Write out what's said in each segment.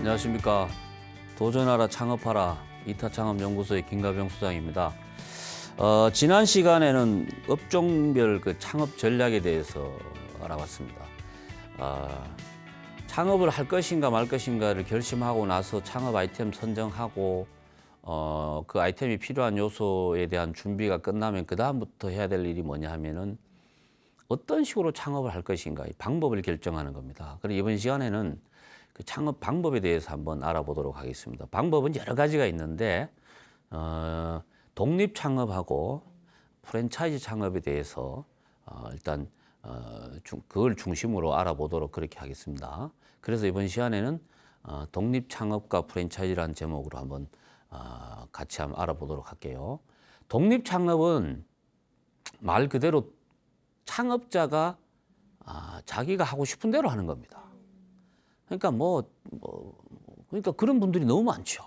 안녕하십니까. 도전하라 창업하라 2타 창업연구소의 김가병 수장입니다. 지난 시간에는 업종별 그 창업 전략에 대해서 알아봤습니다. 창업을 할 것인가 말 것인가를 결심하고 나서 창업 아이템 선정하고 그 아이템이 필요한 요소에 대한 준비가 끝나면 그 다음부터 해야 될 일이 뭐냐 하면은 어떤 식으로 창업을 할 것인가, 이 방법을 결정하는 겁니다. 그래서 이번 시간에는 그 창업 방법에 대해서 한번 알아보도록 하겠습니다. 방법은 여러 가지가 있는데 독립 창업하고 프랜차이즈 창업에 대해서 일단 그걸 중심으로 알아보도록 그렇게 하겠습니다. 그래서 이번 시간에는 독립 창업과 프랜차이즈라는 제목으로 한번 같이 한번 알아보도록 할게요. 독립 창업은 말 그대로 창업자가 자기가 하고 싶은 대로 하는 겁니다. 그러니까 그러니까 그런 분들이 너무 많죠.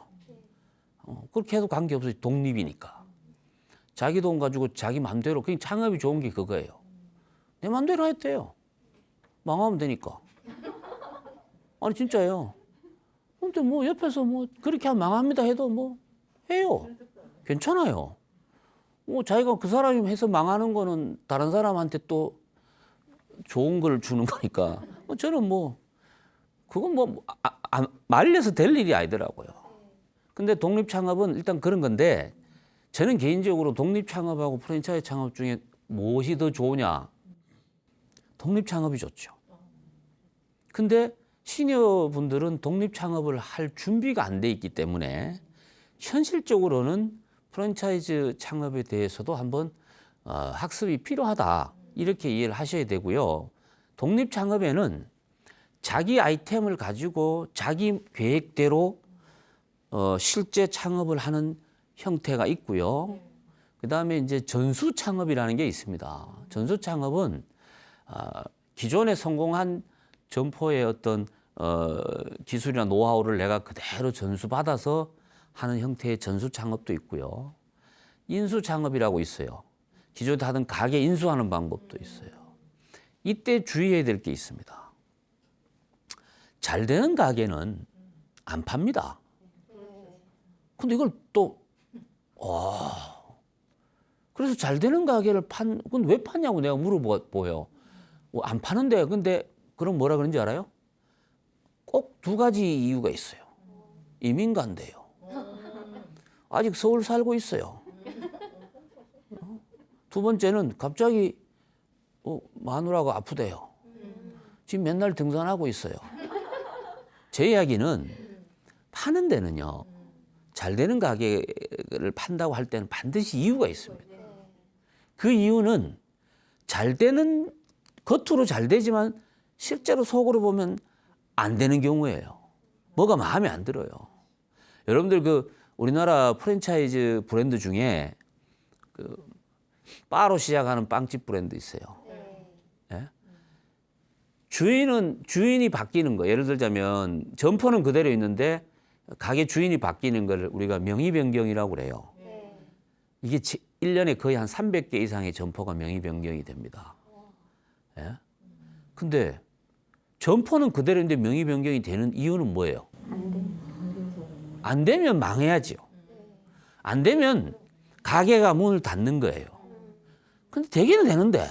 그렇게 해도 관계없어요. 독립이니까. 자기 돈 가지고 자기 마음대로, 그냥 창업이 좋은 게 그거예요. 내 마음대로 했대요. 망하면 되니까. 아니 진짜예요. 근데 옆에서 그렇게 하면 망합니다 해도 해요. 괜찮아요. 자기가 그 사람이 해서 망하는 거는 다른 사람한테 또 좋은 걸 주는 거니까. 저는 그건 말려서 될 일이 아니더라고요. 근데 독립 창업은 일단 그런 건데, 저는 개인적으로 독립 창업하고 프랜차이즈 창업 중에 무엇이 더 좋으냐? 독립 창업이 좋죠. 근데 시니어 분들은 독립 창업을 할 준비가 안 돼 있기 때문에 현실적으로는 프랜차이즈 창업에 대해서도 한번 학습이 필요하다, 이렇게 이해를 하셔야 되고요. 독립 창업에는 자기 아이템을 가지고 자기 계획대로 실제 창업을 하는 형태가 있고요. 그다음에 이제 전수 창업이라는 게 있습니다. 전수 창업은 기존에 성공한 점포의 어떤 기술이나 노하우를 내가 그대로 전수받아서 하는 형태의 전수 창업도 있고요. 인수 창업이라고 있어요. 기존에 하던 가게 인수하는 방법도 있어요. 이때 주의해야 될 게 있습니다. 잘 되는 가게는 안 팝니다. 근데 이걸 그래서 잘 되는 가게를 그건 왜 파냐고 내가 물어보요. 안 파는데, 근데 그럼 뭐라 그런지 알아요? 꼭 두 가지 이유가 있어요. 이민 간대요. 아직 서울 살고 있어요. 두 번째는 갑자기 마누라가 아프대요. 지금 맨날 등산하고 있어요. 제 이야기는 파는 데는요, 잘 되는 가게를 판다고 할 때는 반드시 이유가 있습니다. 그 이유는 겉으로 잘 되지만 실제로 속으로 보면 안 되는 경우예요. 뭐가 마음에 안 들어요. 여러분들 우리나라 프랜차이즈 브랜드 중에 바로 시작하는 빵집 브랜드 있어요. 네? 주인이 바뀌는 거. 예를 들자면 점포는 그대로 있는데 가게 주인이 바뀌는 걸 우리가 명의 변경이라고 그래요. 이게 1년에 거의 한 300개 이상의 점포가 명의 변경이 됩니다. 예? 근데 점포는 그대로인데 명의 변경이 되는 이유는 뭐예요? 안 되면 망해야죠. 안 되면 가게가 문을 닫는 거예요. 근데 되기는 되는데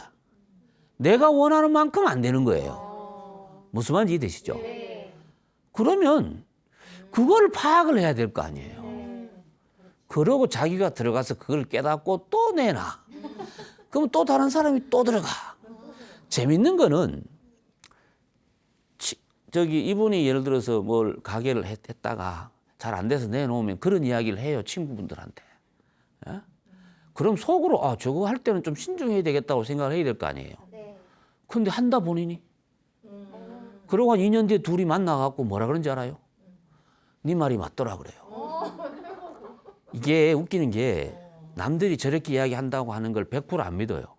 내가 원하는 만큼 안 되는 거예요. 무슨 말인지 이해되시죠? 그러면 그걸 파악을 해야 될 거 아니에요. 그러고 자기가 들어가서 그걸 깨닫고 또 내놔. 그럼 또 다른 사람이 또 들어가. 재밌는 거는 이분이 예를 들어서 가게를 했다가 잘 안 돼서 내놓으면 그런 이야기를 해요, 친구분들한테. 예? 그럼 속으로 저거 할 때는 좀 신중해야 되겠다고 생각을 해야 될 거 아니에요. 근데 한다 본인이. 그러고 한 2년 뒤에 둘이 만나갖고 뭐라 그런지 알아요? 네 말이 맞더라 그래요. 이게 웃기는 게 남들이 저렇게 이야기한다고 하는 걸 100%안 믿어요.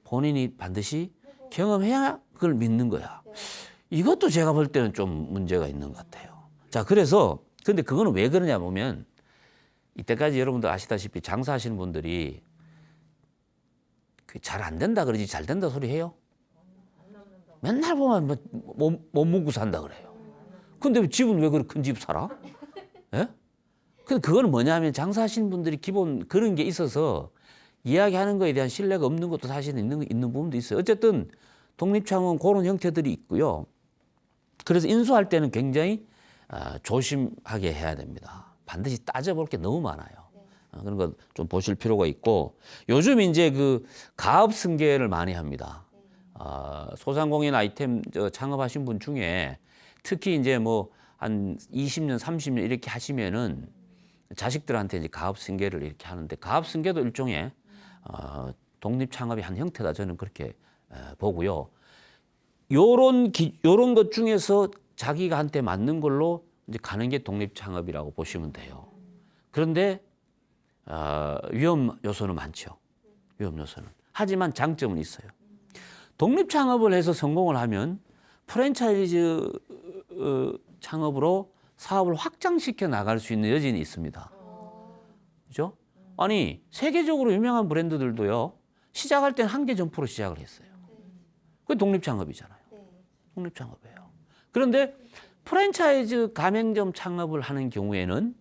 본인이 반드시 경험해야 그걸 믿는 거야. 이것도 제가 볼 때는 좀 문제가 있는 것 같아요. 자, 근데 그거는 왜 그러냐 보면, 이때까지 여러분들 아시다시피 장사하시는 분들이 잘 안 된다 그러지 잘 된다 소리 해요? 맨날 보면 못 먹고 산다 그래요. 근데 왜 집은 왜 그렇게 큰 집 살아? 예? 근데 그거는 뭐냐면 장사하시는 분들이 기본 그런 게 있어서 이야기하는 거에 대한 신뢰가 없는 것도 사실은 있는 부분도 있어요. 어쨌든 독립창업은 그런 형태들이 있고요. 그래서 인수할 때는 굉장히 조심하게 해야 됩니다. 반드시 따져볼 게 너무 많아요. 그런 거 좀 보실 필요가 있고, 요즘 이제 그 가업 승계를 많이 합니다. 소상공인 아이템 창업하신 분 중에 특히 이제 뭐 한 20년, 30년 이렇게 하시면은 자식들한테 이제 가업 승계를 이렇게 하는데, 가업 승계도 일종의 독립 창업의 한 형태다, 저는 그렇게 보고요. 요런 것 중에서 자기가 한테 맞는 걸로 이제 가는 게 독립 창업이라고 보시면 돼요. 그런데 위험 요소는 많죠. 위험 요소는. 하지만 장점은 있어요. 독립 창업을 해서 성공을 하면 프랜차이즈 창업으로 사업을 확장시켜 나갈 수 있는 여지는 있습니다. 그죠? 아니, 세계적으로 유명한 브랜드들도요, 시작할 땐 한 개 점포로 시작을 했어요. 그게 독립 창업이잖아요. 독립 창업이에요. 그런데 프랜차이즈 가맹점 창업을 하는 경우에는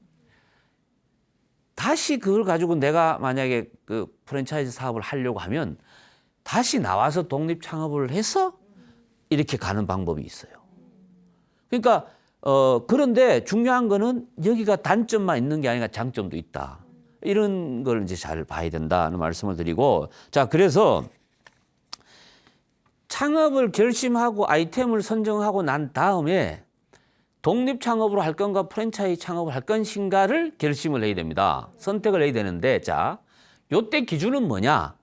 다시 그걸 가지고 내가 만약에 그 프랜차이즈 사업을 하려고 하면 다시 나와서 독립 창업을 해서 이렇게 가는 방법이 있어요. 그러니까 그런데 중요한 거는 여기가 단점만 있는 게 아니라 장점도 있다. 이런 걸 이제 잘 봐야 된다는 말씀을 드리고, 자, 그래서 창업을 결심하고 아이템을 선정하고 난 다음에 독립 창업으로 할 건가 프랜차이즈 창업을 할 것인가를 결심을 해야 됩니다. 선택을 해야 되는데, 자, 요때 기준은 뭐냐?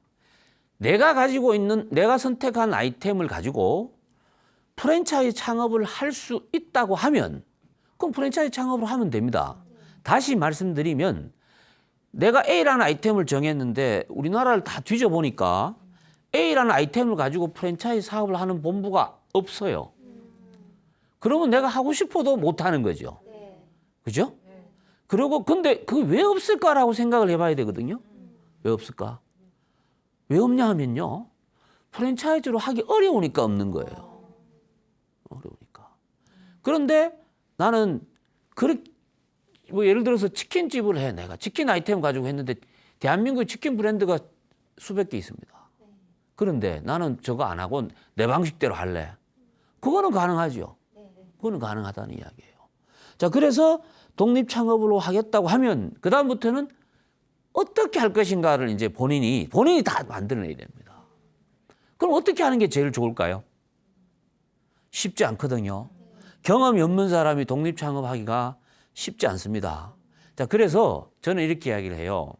내가 선택한 아이템을 가지고 프랜차이즈 창업을 할 수 있다고 하면 그럼 프랜차이즈 창업을 하면 됩니다. 다시 말씀드리면 내가 A라는 아이템을 정했는데 우리나라를 다 뒤져보니까 A라는 아이템을 가지고 프랜차이즈 사업을 하는 본부가 없어요. 그러면 내가 하고 싶어도 못하는 거죠. 그죠? 그리고 근데 그 왜 없을까라고 생각을 해봐야 되거든요. 왜 없을까? 왜 없냐 하면요, 프랜차이즈로 하기 어려우니까 없는 거예요. 어려우니까. 그런데 나는 뭐 예를 들어서 치킨집을 해. 내가 치킨 아이템 가지고 했는데 대한민국의 치킨 브랜드가 수백 개 있습니다. 그런데 나는 저거 안 하고 내 방식대로 할래. 그거는 가능하죠. 그거는 가능하다는 이야기예요. 자, 그래서 독립 창업으로 하겠다고 하면 그다음부터는 어떻게 할 것인가를 이제 본인이 다 만들어내야 됩니다. 그럼 어떻게 하는 게 제일 좋을까요? 쉽지 않거든요. 경험이 없는 사람이 독립 창업하기가 쉽지 않습니다. 자, 그래서 저는 이렇게 이야기를 해요.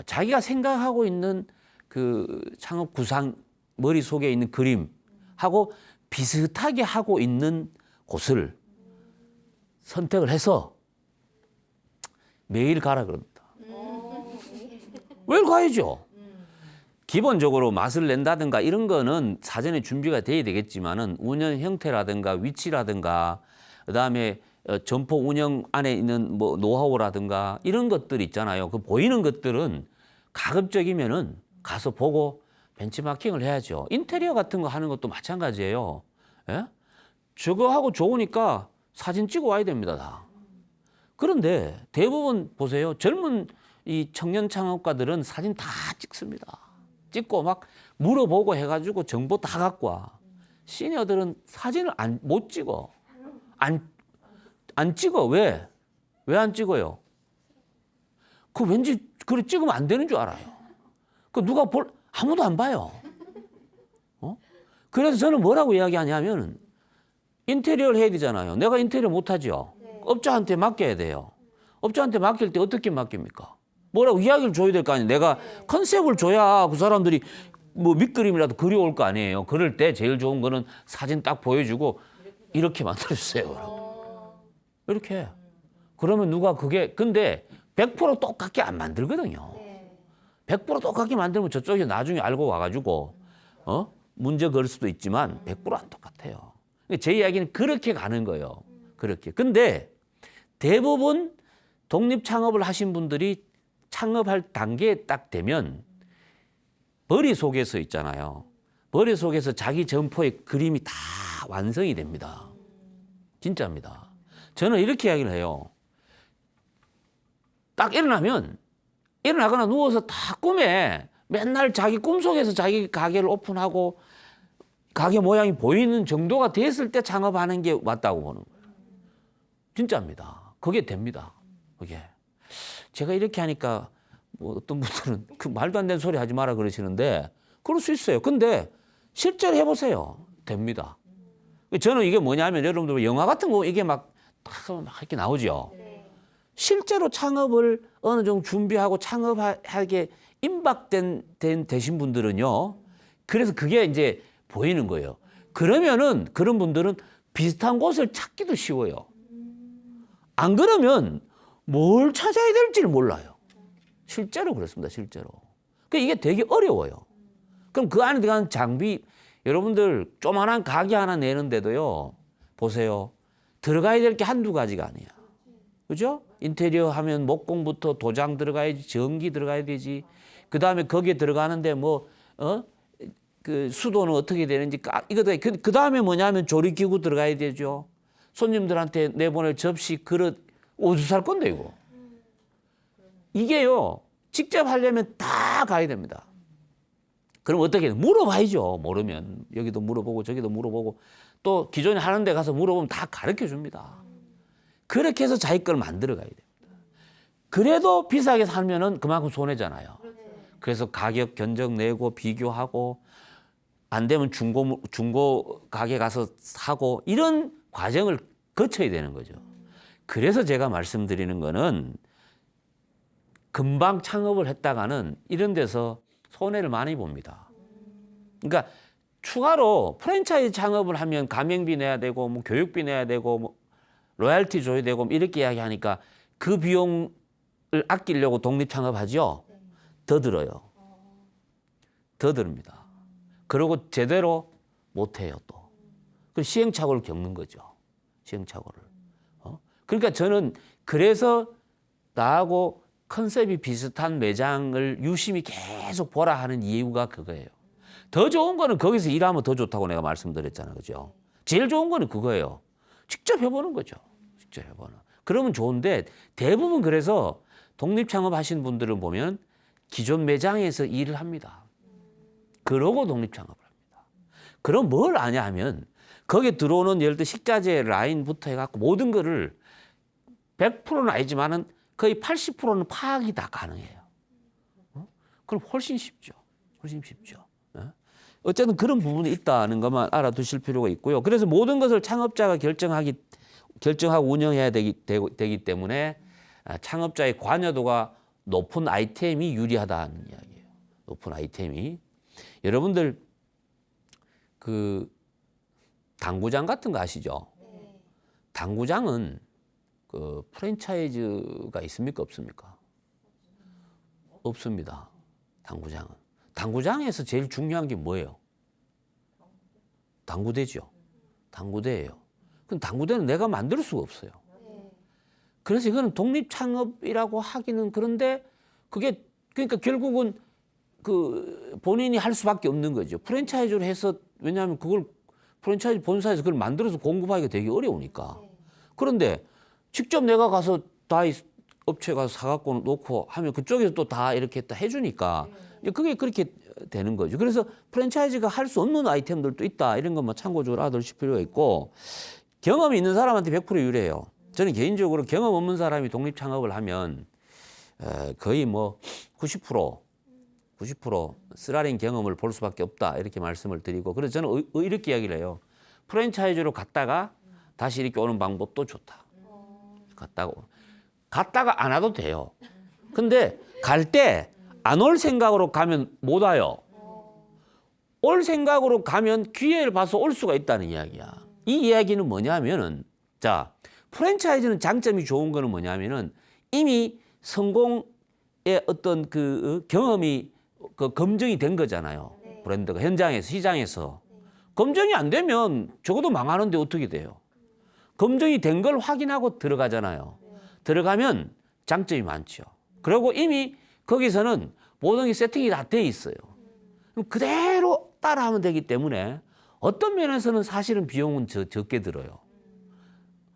자기가 생각하고 있는 그 창업 구상, 머릿속에 있는 그림하고 비슷하게 하고 있는 곳을 선택을 해서 매일 가라 그럽니다. 매일 가야죠. 기본적으로 맛을 낸다든가 이런 거는 사전에 준비가 돼야 되겠지만은 운영 형태라든가 위치라든가 그다음에 점포 운영 안에 있는 뭐 노하우라든가 이런 것들 있잖아요. 그 보이는 것들은 가급적이면은 가서 보고 벤치마킹을 해야죠. 인테리어 같은 거 하는 것도 마찬가지예요. 예? 저거 하고 좋으니까 사진 찍어 와야 됩니다, 다. 그런데 대부분 보세요. 젊은 이 청년 창업가들은 사진 다 찍습니다. 찍고 막 물어보고 해가지고 정보 다 갖고 와. 시니어들은 사진을 못 찍어. 안 찍어. 왜? 왜 안 찍어요? 그 왠지 그래 찍으면 안 되는 줄 알아요. 그 누가 아무도 안 봐요. 그래서 저는 뭐라고 이야기하냐면 인테리어를 해야 되잖아요. 내가 인테리어 못하죠. 업자한테 맡겨야 돼요. 업자한테 맡길 때 어떻게 맡깁니까? 뭐라고 이야기를 줘야 될 거 아니에요. 내가 컨셉을 줘야 그 사람들이 뭐 밑그림이라도 그려올 거 아니에요. 그럴 때 제일 좋은 거는 사진 딱 보여주고 이렇게 만들어주세요. 이렇게. 그러면 누가 근데 100% 똑같게 안 만들거든요. 100% 똑같게 만들면 저쪽에 나중에 알고 와가지고 문제 걸 수도 있지만 100%안 똑같아요. 제 이야기는 그렇게 가는 거예요. 그렇게. 근데 대부분 독립 창업을 하신 분들이 창업할 단계에 딱 되면 머릿속에서 있잖아요. 머릿속에서 자기 점포의 그림이 다 완성이 됩니다. 진짜입니다. 저는 이렇게 이야기를 해요. 딱 일어나거나 누워서 다 꿈에 맨날 자기 꿈속에서 자기 가게를 오픈하고 가게 모양이 보이는 정도가 됐을 때 창업하는 게 맞다고 보는 거예요. 진짜입니다. 그게 됩니다. 그게. 제가 이렇게 하니까 뭐 어떤 분들은 그 말도 안 되는 소리 하지 마라 그러시는데 그럴 수 있어요. 근데 실제로 해보세요. 됩니다. 저는 이게 뭐냐면 여러분들 영화 같은 거 이게 막 이렇게 나오죠. 실제로 창업을 어느 정도 준비하고 창업하게 되신 분들은요. 그래서 그게 이제 보이는 거예요. 그러면은 그런 분들은 비슷한 곳을 찾기도 쉬워요. 안 그러면 뭘 찾아야 될지를 몰라요. 실제로 그렇습니다. 실제로. 이게 되게 어려워요. 그럼 그 안에 들어가는 장비, 여러분들 조만한 가게 하나 내는데도요. 보세요. 들어가야 될 게 한두 가지가 아니야. 그죠? 인테리어 하면 목공부터 도장 들어가야지, 전기 들어가야 되지. 그 다음에 거기에 들어가는데 그 수도는 어떻게 되는지, 이거 그 다음에 뭐냐면 조리기구 들어가야 되죠. 손님들한테 내보낼 접시, 그릇, 어디서 살 건데, 이거? 이게요, 직접 하려면 다 가야 됩니다. 그럼 어떻게 해요? 물어봐야죠. 모르면. 여기도 물어보고, 저기도 물어보고, 또 기존에 하는 데 가서 물어보면 다 가르쳐 줍니다. 그렇게 해서 자기 걸 만들어 가야 됩니다. 그래도 비싸게 살면은 그만큼 손해잖아요. 그래서 가격 견적 내고 비교하고, 안 되면 중고 가게 가서 사고, 이런 과정을 거쳐야 되는 거죠. 그래서 제가 말씀드리는 거는 금방 창업을 했다가는 이런 데서 손해를 많이 봅니다. 그러니까 추가로 프랜차이즈 창업을 하면 가맹비 내야 되고, 뭐 교육비 내야 되고, 뭐 로얄티 줘야 되고, 이렇게 이야기하니까 그 비용을 아끼려고 독립 창업하죠. 더 들어요. 더 듭니다. 그리고 제대로 못해요 또. 그 시행착오를 겪는 거죠. 시행착오를. 그러니까 저는 그래서 나하고 컨셉이 비슷한 매장을 유심히 계속 보라 하는 이유가 그거예요. 더 좋은 거는 거기서 일하면 더 좋다고 내가 말씀드렸잖아요. 그죠? 제일 좋은 거는 그거예요. 직접 해보는 거죠. 직접 해보는. 그러면 좋은데 대부분 그래서 독립 창업하신 분들은 보면 기존 매장에서 일을 합니다. 그러고 독립 창업을 합니다. 그럼 뭘 아냐 하면 거기에 들어오는 예를 들어 식자재 라인부터 해갖고 모든 거를 100%는 아니지만은 거의 80%는 파악이 다 가능해요. 그럼 훨씬 쉽죠. 훨씬 쉽죠. 어쨌든 그런 부분이 있다는 것만 알아두실 필요가 있고요. 그래서 모든 것을 창업자가 결정하고 운영해야 되기 때문에 창업자의 관여도가 높은 아이템이 유리하다는 이야기예요. 높은 아이템이. 여러분들 그 당구장 같은 거 아시죠? 당구장은 그 프랜차이즈가 있습니까? 없습니까? 없습니다. 당구장은. 당구장에서 제일 중요한 게 뭐예요? 당구대죠. 당구대예요. 그럼 당구대는 내가 만들 수가 없어요. 그래서 이거는 독립 창업이라고 하기는 그런데 그게 그러니까 결국은 그 본인이 할 수밖에 없는 거죠. 프랜차이즈로 해서 왜냐하면 그걸 프랜차이즈 본사에서 그걸 만들어서 공급하기가 되게 어려우니까. 그런데 직접 내가 가서 다 업체 가서 사갖고 놓고 하면 그쪽에서 또 다 이렇게 다 해주니까 그게 그렇게 되는 거죠. 그래서 프랜차이즈가 할 수 없는 아이템들도 있다. 이런 것만 참고적으로 알아두실 필요가 있고 경험이 있는 사람한테 100% 유리해요. 저는 개인적으로 경험 없는 사람이 독립 창업을 하면 거의 뭐 90% 쓰라린 경험을 볼 수밖에 없다. 이렇게 말씀을 드리고 그래서 저는 이렇게 이야기를 해요. 프랜차이즈로 갔다가 다시 이렇게 오는 방법도 좋다. 갔다가 안 와도 돼요. 근데 갈 때 안 올 생각으로 가면 못 와요. 올 생각으로 가면 기회를 봐서 올 수가 있다는 이야기야. 이 이야기는 뭐냐면은 자, 프랜차이즈는 장점이 좋은 거는 뭐냐면은 이미 성공의 어떤 그 경험이 그 검증이 된 거잖아요. 브랜드가 현장에서 시장에서 검증이 안 되면 적어도 망하는데 어떻게 돼요? 검증이 된 걸 확인하고 들어가잖아요. 들어가면 장점이 많죠. 그리고 이미 거기서는 모든 게 세팅이 다 돼 있어요. 그럼 그대로 따라하면 되기 때문에 어떤 면에서는 사실은 비용은 적게 들어요.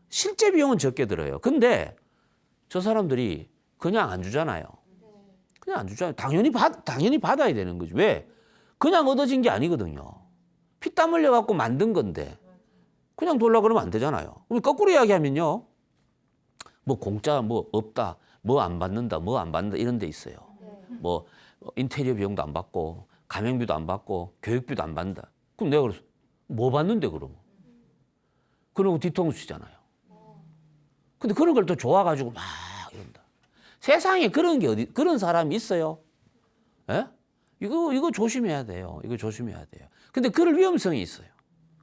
실제 비용은 적게 들어요. 근데 저 사람들이 그냥 안 주잖아요. 그냥 안 주잖아요. 당연히 받아야 되는 거지. 왜? 그냥 얻어진 게 아니거든요. 피땀 흘려 갖고 만든 건데 그냥 돌라 그러면 안 되잖아요. 우리 거꾸로 이야기하면요. 뭐 공짜 뭐 없다. 뭐 안 받는다. 뭐 안 받는다. 이런 데 있어요. 뭐 인테리어 비용도 안 받고 가맹비도 안 받고 교육비도 안 받는다. 그럼 내가 그래서 뭐 받는데 그러면? 그러고 뒤통수 치잖아요. 근데 그런 걸 또 좋아가지고 막 이런다. 세상에 그런 게 그런 사람이 있어요? 예? 이거 조심해야 돼요. 이거 조심해야 돼요. 근데 그럴 위험성이 있어요.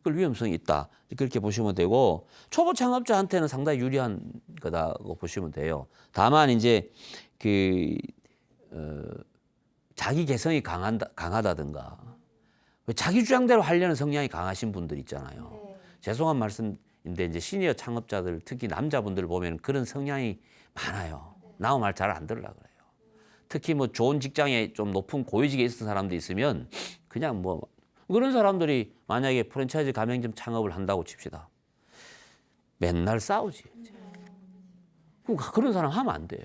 그럴 위험성이 있다. 그렇게 보시면 되고, 초보 창업자한테는 상당히 유리한 거다고 보시면 돼요. 다만 이제 자기 개성이 강하다든가, 자기 주장대로 하려는 성향이 강하신 분들 있잖아요. 죄송한 말씀인데 이제 시니어 창업자들, 특히 남자분들 보면 그런 성향이 많아요. 나오 말 잘 안 들으려고 그래요. 특히 뭐 좋은 직장에 좀 높은 고위직에 있는 사람도 있으면 그냥 뭐 그런 사람들이 만약에 프랜차이즈 가맹점 창업을 한다고 칩시다. 맨날 싸우지. 그런 사람 하면 안 돼요.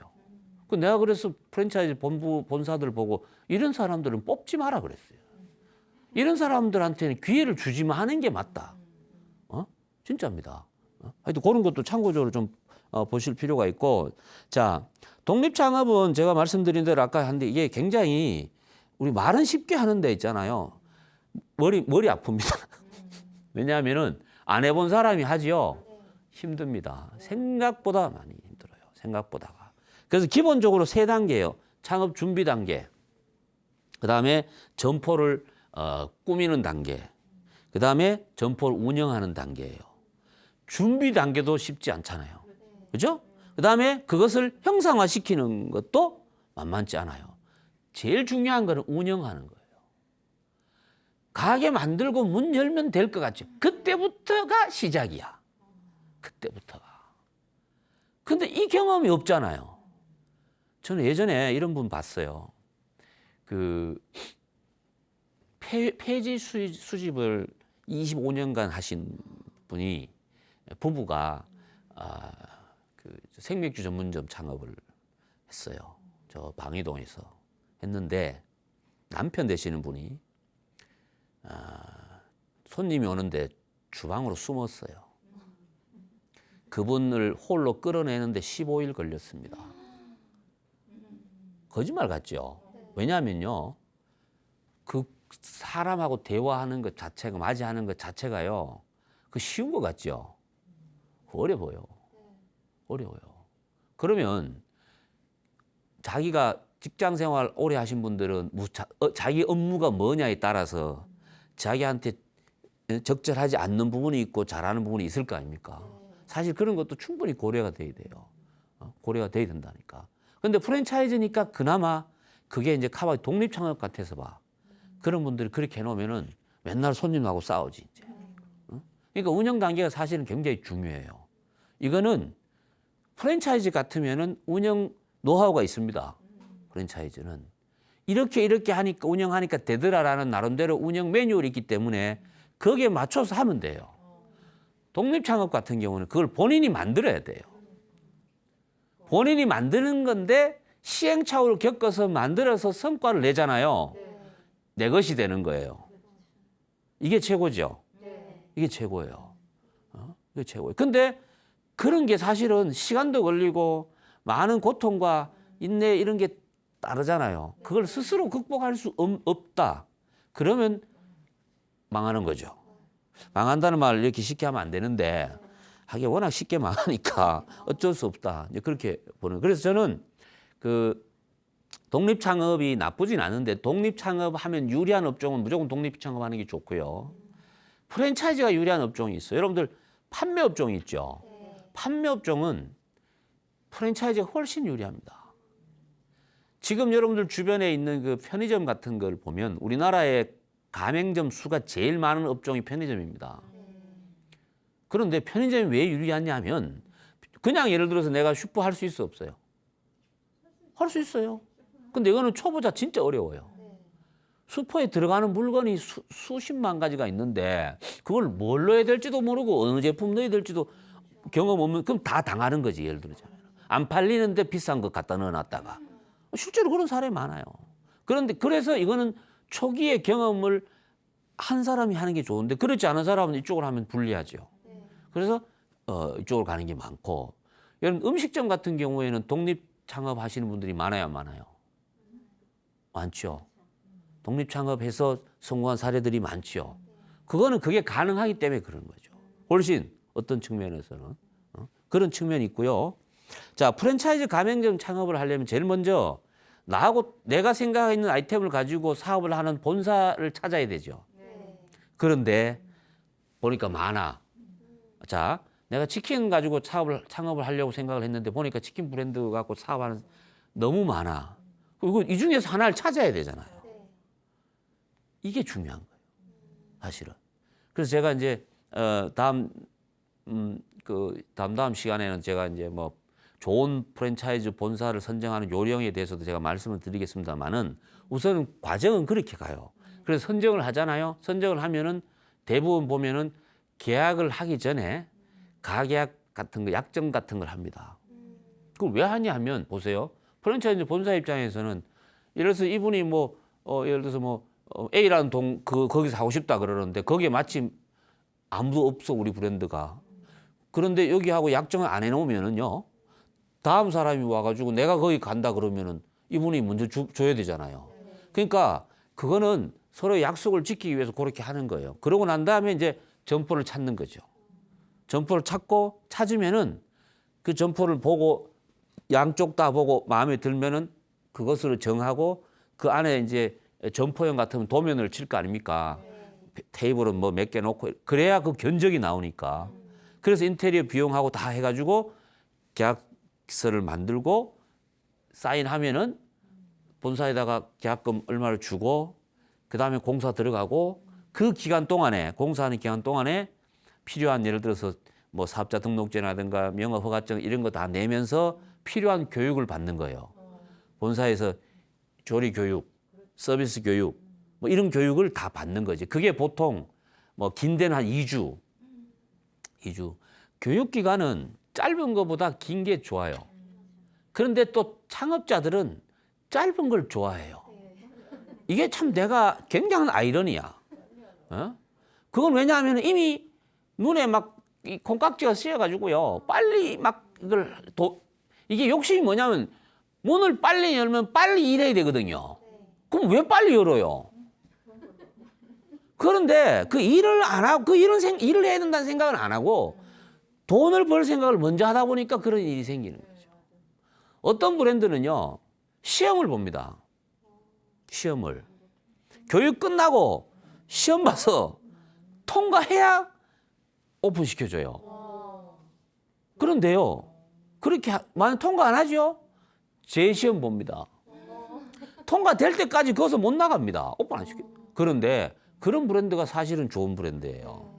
내가 그래서 프랜차이즈 본사들 보고 이런 사람들은 뽑지 마라 그랬어요. 이런 사람들한테는 기회를 주지만 하는 게 맞다. 진짜입니다. 하여튼 그런 것도 참고적으로 좀 보실 필요가 있고, 자, 독립창업은 제가 말씀드린 대로 아까 한데 이게 굉장히 우리 말은 쉽게 하는 데 있잖아요. 머리 아픕니다. 왜냐하면은 안 해본 사람이 하지요. 힘듭니다. 생각보다 많이 힘들어요. 생각보다가. 그래서 기본적으로 3단계예요. 창업 준비 단계. 그다음에 점포를 꾸미는 단계. 그다음에 점포를 운영하는 단계예요. 준비 단계도 쉽지 않잖아요. 그죠? 그다음에 그것을 형상화시키는 것도 만만치 않아요. 제일 중요한 거는 운영하는 거예요. 가게 만들고 문 열면 될 것 같죠. 그때부터가 시작이야. 그때부터가. 근데 이 경험이 없잖아요. 저는 예전에 이런 분 봤어요. 폐지 수집을 25년간 하신 분이, 부부가 생맥주 전문점 창업을 했어요. 저 방이동에서 했는데 남편 되시는 분이 손님이 오는데 주방으로 숨었어요. 그분을 홀로 끌어내는데 15일 걸렸습니다. 거짓말 같죠? 왜냐하면요, 그 사람하고 대화하는 것 자체가, 맞이하는 것 자체가요, 그 쉬운 것 같죠? 어려워요. 어려워요. 그러면 자기가 직장 생활 오래 하신 분들은 자기 업무가 뭐냐에 따라서 자기한테 적절하지 않는 부분이 있고 잘하는 부분이 있을 거 아닙니까? 사실 그런 것도 충분히 고려가 돼야 돼요. 고려가 돼야 된다니까. 근데 프랜차이즈니까 그나마 그게 이제 독립 창업 같아서 봐. 그런 분들이 그렇게 해놓으면은 맨날 손님하고 싸우지, 이제. 그러니까 운영 단계가 사실은 굉장히 중요해요. 이거는 프랜차이즈 같으면은 운영 노하우가 있습니다. 프랜차이즈는. 이렇게 하니까, 운영하니까 되더라라는 나름대로 운영 매뉴얼이 있기 때문에 거기에 맞춰서 하면 돼요. 독립 창업 같은 경우는 그걸 본인이 만들어야 돼요. 본인이 만드는 건데 시행착오를 겪어서 만들어서 성과를 내잖아요. 내 것이 되는 거예요. 이게 최고죠. 이게 최고예요. 이게 최고예요. 근데 그런 게 사실은 시간도 걸리고 많은 고통과 인내 이런 게 따르잖아요. 그걸 스스로 극복할 수 없다. 그러면 망하는 거죠. 망한다는 말을 이렇게 쉽게 하면 안 되는데 하긴 워낙 쉽게 망하니까 어쩔 수 없다. 이제 그렇게 보는. 그래서 저는 독립 창업이 나쁘진 않은데 독립 창업하면 유리한 업종은 무조건 독립 창업하는 게 좋고요. 프랜차이즈가 유리한 업종이 있어요. 여러분들 판매 업종이 있죠. 판매 업종은 프랜차이즈가 훨씬 유리합니다. 지금 여러분들 주변에 있는 그 편의점 같은 걸 보면 우리나라의 가맹점 수가 제일 많은 업종이 편의점입니다. 그런데 편의점이 왜 유리하냐면 그냥 예를 들어서 내가 슈퍼 할 수 있어 없어요? 할 수 있어요. 근데 이거는 초보자 진짜 어려워요. 슈퍼에 들어가는 물건이 수십만 가지가 있는데 그걸 뭘 넣어야 될지도 모르고 어느 제품 넣어야 될지도 경험 없는 그럼 다 당하는 거지. 예를 들자면 안 팔리는데 비싼 거 갖다 넣어놨다가 실제로 그런 사례 많아요. 그런데 그래서 이거는 초기에 경험을 한 사람이 하는 게 좋은데 그렇지 않은 사람은 이쪽으로 하면 불리하죠. 그래서 이쪽으로 가는 게 많고 여러분 음식점 같은 경우에는 독립 창업하시는 분들이 많아요, 안 많아요? 많죠. 독립 창업해서 성공한 사례들이 많죠. 그거는 그게 가능하기 때문에 그런 거죠. 훨씬 어떤 측면에서는 그런 측면이 있고요. 자, 프랜차이즈 가맹점 창업을 하려면 제일 먼저 나하고 내가 생각하는 아이템을 가지고 사업을 하는 본사를 찾아야 되죠. 그런데 보니까 많아. 자, 내가 치킨 가지고 창업을 하려고 생각을 했는데 보니까 치킨 브랜드 갖고 사업하는 너무 많아. 그리고 이 중에서 하나를 찾아야 되잖아요. 이게 중요한 거예요. 사실은. 그래서 제가 이제 다음 시간에는 제가 이제 뭐 좋은 프랜차이즈 본사를 선정하는 요령에 대해서도 제가 말씀을 드리겠습니다만은 우선은 과정은 그렇게 가요. 그래서 선정을 하잖아요. 선정을 하면은 대부분 보면은 계약을 하기 전에 가계약 같은 거, 약정 같은 걸 합니다. 그걸 왜 하냐 하면 보세요. 프랜차이즈 본사 입장에서는 예를 들어서 이분이 뭐 예를 들어서 뭐 A라는 거기서 하고 싶다 그러는데 거기에 마침 아무도 없어 우리 브랜드가. 그런데 여기하고 약정을 안 해놓으면은요. 다음 사람이 와가지고 내가 거기 간다 그러면은 이분이 먼저 줘야 되잖아요. 그러니까 그거는 서로 약속을 지키기 위해서 그렇게 하는 거예요. 그러고 난 다음에 이제 점포를 찾는 거죠. 점포를 찾으면은 그 점포를 보고 양쪽 다 보고 마음에 들면은 그것으로 정하고 그 안에 이제 점포형 같으면 도면을 칠 거 아닙니까? 테이블은 뭐 몇 개 놓고 그래야 그 견적이 나오니까. 그래서 인테리어 비용하고 다 해가지고 계약서를 만들고 사인하면은 본사에다가 계약금 얼마를 주고 그 다음에 공사 들어가고 그 기간 동안에 공사하는 기간 동안에 필요한 예를 들어서 뭐 사업자 등록증이라든가 영업허가증 이런 거 다 내면서 필요한 교육을 받는 거예요. 본사에서 조리 교육, 서비스 교육 뭐 이런 교육을 다 받는 거지. 그게 보통 뭐 긴 데는 한 2주. 교육 기간은 짧은 것보다 긴 게 좋아요. 그런데 또 창업자들은 짧은 걸 좋아해요. 이게 참 내가 굉장한 아이러니야. 그건 왜냐하면 이미 눈에 막 이 콩깍지가 씌어가지고요. 빨리 막 이게 욕심이 뭐냐면 문을 빨리 열면 빨리 일해야 되거든요. 그럼 왜 빨리 열어요? 그런데 그 일을 안 하고 일을 해야 된다는 생각을 안 하고 돈을 벌 생각을 먼저 하다 보니까 그런 일이 생기는 거죠. 어떤 브랜드는요. 시험을 봅니다. 시험을. 교육 끝나고 시험 봐서 통과해야 오픈시켜줘요. 그런데요. 그렇게 만약 통과 안 하죠? 재시험 봅니다. 통과될 때까지 거기서 못 나갑니다. 오픈 안 시켜. 그런데 그런 브랜드가 사실은 좋은 브랜드예요.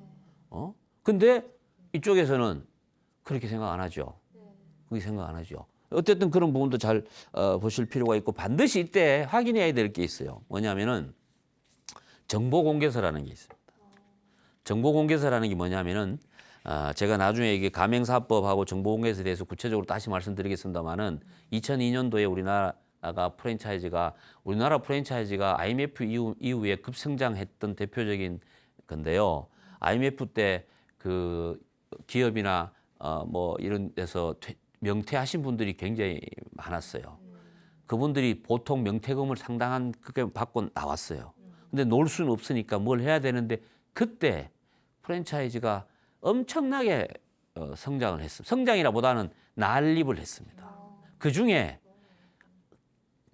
근데 이쪽에서는 그렇게 생각 안 하죠. 그렇게 생각 안 하죠. 어쨌든 그런 부분도 잘 보실 필요가 있고 반드시 이때 확인해야 될 게 있어요. 뭐냐면은 정보공개서라는 게 있습니다. 정보공개서라는 게 뭐냐면은 제가 나중에 이게 가맹사업법하고 정보공개서에 대해서 구체적으로 다시 말씀드리겠습니다만은 2002년도에 우리나라 프랜차이즈가 IMF 이후에 급성장했던 대표적인 건데요. IMF 때 그 기업이나 뭐 이런 데서 명퇴하신 분들이 굉장히 많았어요. 그분들이 보통 명퇴금을 상당한 그게 받고 나왔어요. 근데 놀 수는 없으니까 뭘 해야 되는데 그때 프랜차이즈가 엄청나게 성장을 했습니다. 성장이라보다는 난립을 했습니다. 그중에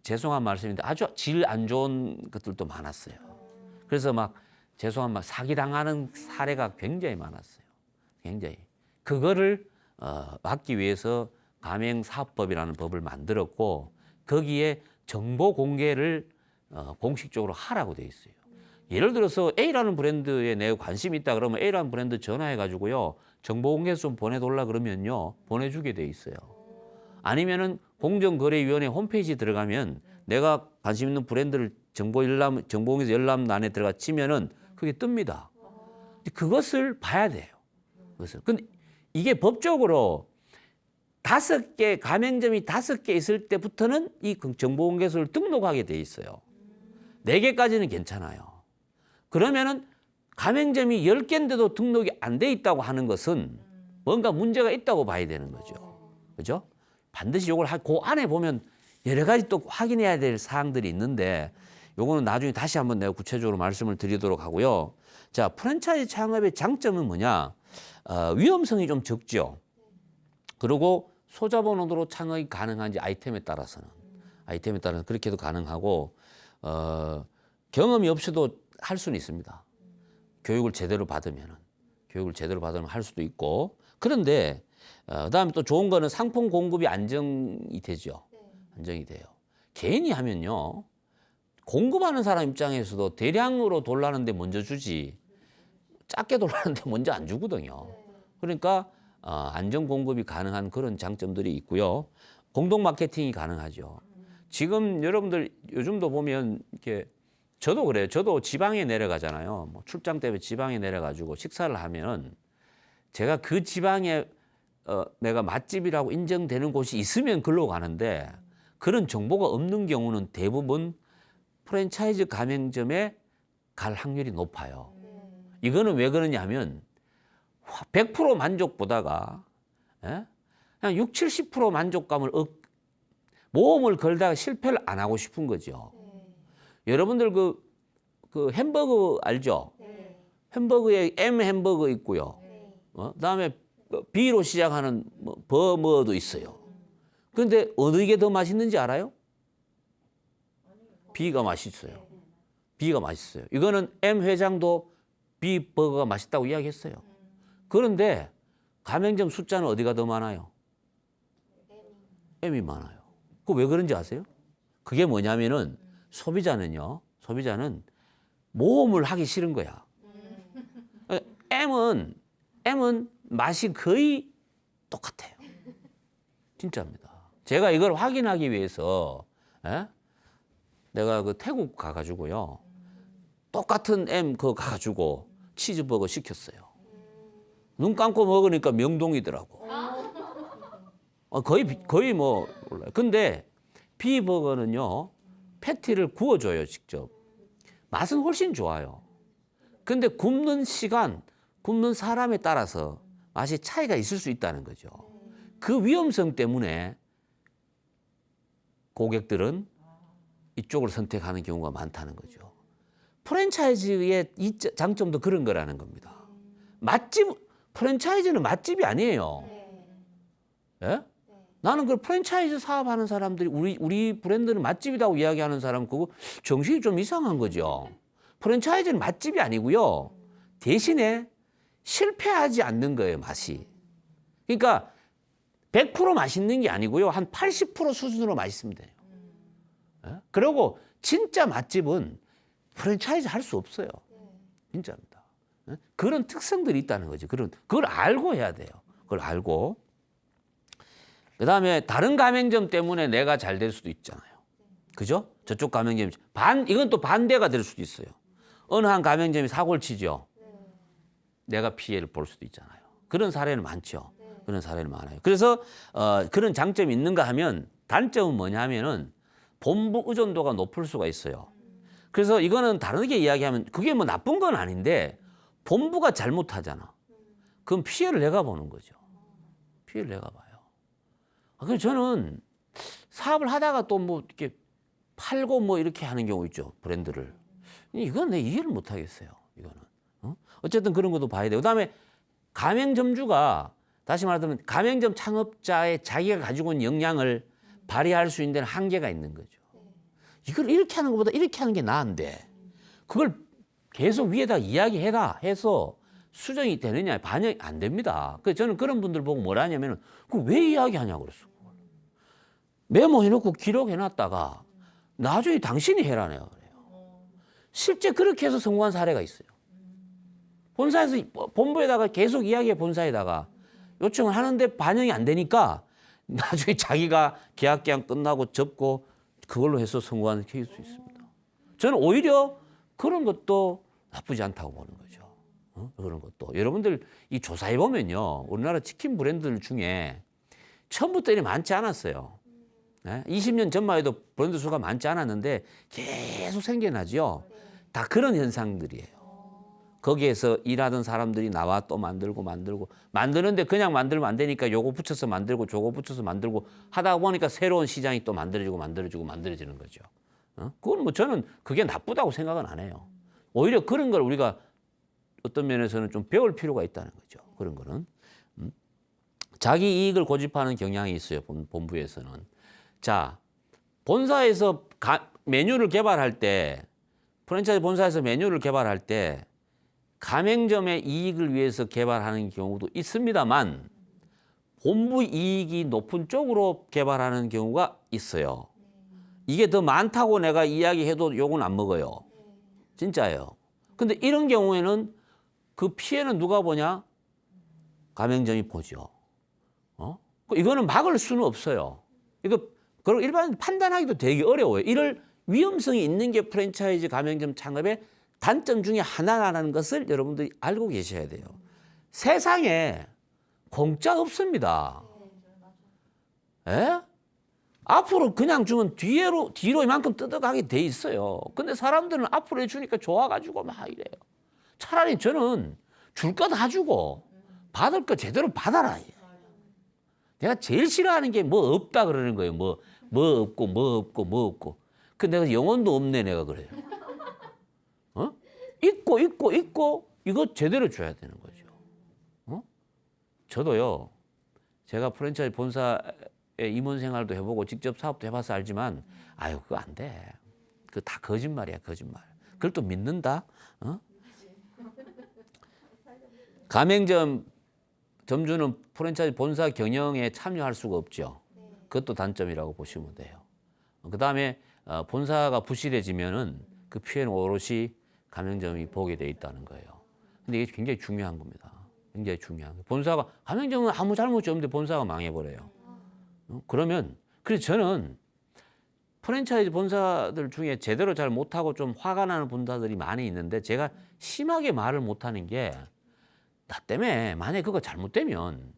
죄송한 말씀인데 아주 질 안 좋은 것들도 많았어요. 그래서 막 죄송한 말 사기당하는 사례가 굉장히 많았어요. 굉장히. 그거를 막기 위해서 가맹사업법이라는 법을 만들었고 거기에 정보 공개를 공식적으로 하라고 돼 있어요. 예를 들어서 A라는 브랜드에 내가 관심이 있다 그러면 A라는 브랜드 전화해가지고요. 정보공개서 좀 보내달라 그러면요. 보내주게 돼 있어요. 아니면은 공정거래위원회 홈페이지 들어가면 내가 관심 있는 브랜드를 정보공개서 열람란에 들어가 치면은 그게 뜹니다. 그것을 봐야 돼요. 그것을. 근데 이게 법적으로 5개, 가맹점이 5개 있을 때부터는 이 정보공개소를 등록하게 돼 있어요. 4개까지는 괜찮아요. 그러면은 가맹점이 10개인데도 등록이 안 돼 있다고 하는 것은 뭔가 문제가 있다고 봐야 되는 거죠. 그죠? 반드시 요걸 그 안에 보면 여러 가지 또 확인해야 될 사항들이 있는데 요거는 나중에 다시 한번 내가 구체적으로 말씀을 드리도록 하고요. 자, 프랜차이즈 창업의 장점은 뭐냐? 위험성이 좀 적죠. 그리고 소자본으로 창업이 가능한지 아이템에 따라서는 그렇게도 가능하고 경험이 없이도 할 수는 있습니다. 교육을 제대로 받으면 할 수도 있고. 그런데 그다음에 또 좋은 거는 상품 공급이 안정이 되죠. 안정이 돼요. 개인이 하면요. 공급하는 사람 입장에서도 대량으로 돌라는데 먼저 주지 작게 돌라는데 먼저 안 주거든요. 그러니까 안정 공급이 가능한 그런 장점들이 있고요. 공동 마케팅이 가능하죠. 지금 여러분들 요즘도 보면 이렇게 저도 그래요. 저도 지방에 내려가잖아요. 뭐 출장 때문에 지방에 내려가지고 식사를 하면 제가 그 지방에 내가 맛집이라고 인정되는 곳이 있으면 글로 가는데 그런 정보가 없는 경우는 대부분 프랜차이즈 가맹점에 갈 확률이 높아요. 이거는 왜 그러냐 하면 100% 만족보다가 그냥 60, 70% 만족감을 모험을 걸다가 실패를 안 하고 싶은 거죠. 여러분들 그 햄버거 알죠? 햄버거에 M 햄버거 있고요. 그다음에 B로 시작하는 버머도 있어요. 그런데 어느 게 더 맛있는지 알아요? B가 맛있어요. B가 맛있어요. 이거는 M 회장도 B 버거가 맛있다고 이야기했어요. 그런데 가맹점 숫자는 어디가 더 많아요? M이 많아요. 그 왜 그런지 아세요? 그게 뭐냐면은 소비자는 모험을 하기 싫은 거야. M은 맛이 거의 똑같아요. 진짜입니다. 제가 이걸 확인하기 위해서 내가 그 태국 가가지고요. 똑같은 M 그거 가가지고 치즈버거 시켰어요. 눈 감고 먹으니까 명동이더라고. 거의 뭐 몰라요. 근데 B버거는요. 패티를 구워줘요, 직접. 맛은 훨씬 좋아요. 근데 굽는 시간, 굽는 사람에 따라서 맛이 차이가 있을 수 있다는 거죠. 그 위험성 때문에 고객들은 이쪽을 선택하는 경우가 많다는 거죠. 프랜차이즈의 이 장점도 그런 거라는 겁니다. 프랜차이즈는 맛집이 아니에요. 예? 나는 그 프랜차이즈 사업하는 사람들이 우리 브랜드는 맛집이라고 이야기하는 사람 그거 정신이 좀 이상한 거죠. 프랜차이즈는 맛집이 아니고요. 대신에 실패하지 않는 거예요, 맛이. 그러니까 100% 맛있는 게 아니고요. 한 80% 수준으로 맛있으면 돼요. 예? 그리고 진짜 맛집은 프랜차이즈 할 수 없어요. 진짜입니다. 예? 그런 특성들이 있다는 거죠. 그걸 알고 해야 돼요. 그걸 알고. 그다음에 다른 가맹점 때문에 내가 잘 될 수도 있잖아요. 그죠? 저쪽 가맹점이 이건 또 반대가 될 수도 있어요. 어느 한 가맹점이 사고를 치죠. 내가 피해를 볼 수도 있잖아요. 그런 사례는 많죠. 그런 사례는 많아요. 그래서 그런 장점이 있는가 하면 단점은 뭐냐 하면은 본부 의존도가 높을 수가 있어요. 그래서 이거는 다르게 이야기하면 그게 뭐 나쁜 건 아닌데 본부가 잘못하잖아. 그럼 피해를 내가 보는 거죠. 피해를 내가 봐요. 그래서 저는 사업을 하다가 또 뭐 이렇게 팔고 뭐 이렇게 하는 경우 있죠. 브랜드를. 이건 내 이해를 못 하겠어요. 이거는. 어쨌든 그런 것도 봐야 돼요. 그다음에 가맹점주가 다시 말하면 가맹점 창업자의 자기가 가지고 있는 역량을 발휘할 수 있는 데는 한계가 있는 거죠. 이걸 이렇게 하는 것보다 이렇게 하는 게 나은데 그걸 계속 위에다 이야기해라 해서 수정이 되느냐 반영이 안 됩니다. 그래서 저는 그런 분들 보고 뭐라 하냐면 그걸 왜 이야기하냐고 그랬어. 메모해놓고 기록해놨다가 나중에 당신이 해라 내가 그래요. 실제 그렇게 해서 성공한 사례가 있어요. 본부에다가 계속 이야기해 본사에다가 요청을 하는데 반영이 안 되니까 나중에 자기가 계약 끝나고 접고 그걸로 해서 성공하는 케이스 있습니다. 저는 오히려 그런 것도 나쁘지 않다고 보는 거죠. 그런 것도. 여러분들 이 조사해 보면요, 우리나라 치킨 브랜드들 중에 처음부터 이렇게 많지 않았어요. 20년 전만 해도 브랜드 수가 많지 않았는데 계속 생겨나죠. 다 그런 현상들이에요. 거기에서 일하던 사람들이 나와 또 만드는데 그냥 만들면 안 되니까 요거 붙여서 만들고 저거 붙여서 만들고 하다 보니까 새로운 시장이 또 만들어지는 거죠. 그건 뭐 저는 그게 나쁘다고 생각은 안 해요. 오히려 그런 걸 우리가 어떤 면에서는 좀 배울 필요가 있다는 거죠. 그런 거는. 자기 이익을 고집하는 경향이 있어요. 본부에서는. 자, 본사에서 메뉴를 개발할 때, 프랜차이즈 본사에서 메뉴를 개발할 때 가맹점의 이익을 위해서 개발하는 경우도 있습니다만 본부 이익이 높은 쪽으로 개발하는 경우가 있어요. 이게 더 많다고 내가 이야기해도 욕은 안 먹어요. 진짜예요. 근데 이런 경우에는 그 피해는 누가 보냐? 가맹점이 보죠. 이거는 막을 수는 없어요. 그리고 일반 판단하기도 되게 어려워요. 이럴 위험성이 있는 게 프랜차이즈 가맹점 창업의 단점 중에 하나라는 것을 여러분들이 알고 계셔야 돼요. 세상에 공짜 없습니다. 에? 앞으로 그냥 주면 뒤로 이만큼 뜯어가게 돼 있어요. 근데 사람들은 앞으로 해주니까 좋아가지고 막 이래요. 차라리 저는 줄 거 다 주고 받을 거 제대로 받아라. 내가 제일 싫어하는 게 뭐 없다 그러는 거예요. 뭐 없고. 근데 내가 영혼도 없네 내가 그래요. 있고 이거 제대로 줘야 되는 거죠. 저도요. 제가 프랜차이즈 본사에 임원 생활도 해보고 직접 사업도 해봐서 알지만 아유 그거 안 돼. 그거 다 거짓말이야 거짓말. 그걸 또 믿는다. 가맹점 점주는 프랜차이즈 본사 경영에 참여할 수가 없죠. 그것도 단점이라고 보시면 돼요. 그다음에 본사가 부실해지면은 그 피해는 오롯이 가맹점이 보게 돼 있다는 거예요. 근데 이게 굉장히 중요한 겁니다. 굉장히 중요한 거예요. 본사가 가맹점은 아무 잘못이 없는데 본사가 망해버려요. 그러면 그래서 저는 프랜차이즈 본사들 중에 제대로 잘 못하고 좀 화가 나는 본사들이 많이 있는데 제가 심하게 말을 못하는 게 나 때문에 만약에 그거 잘못되면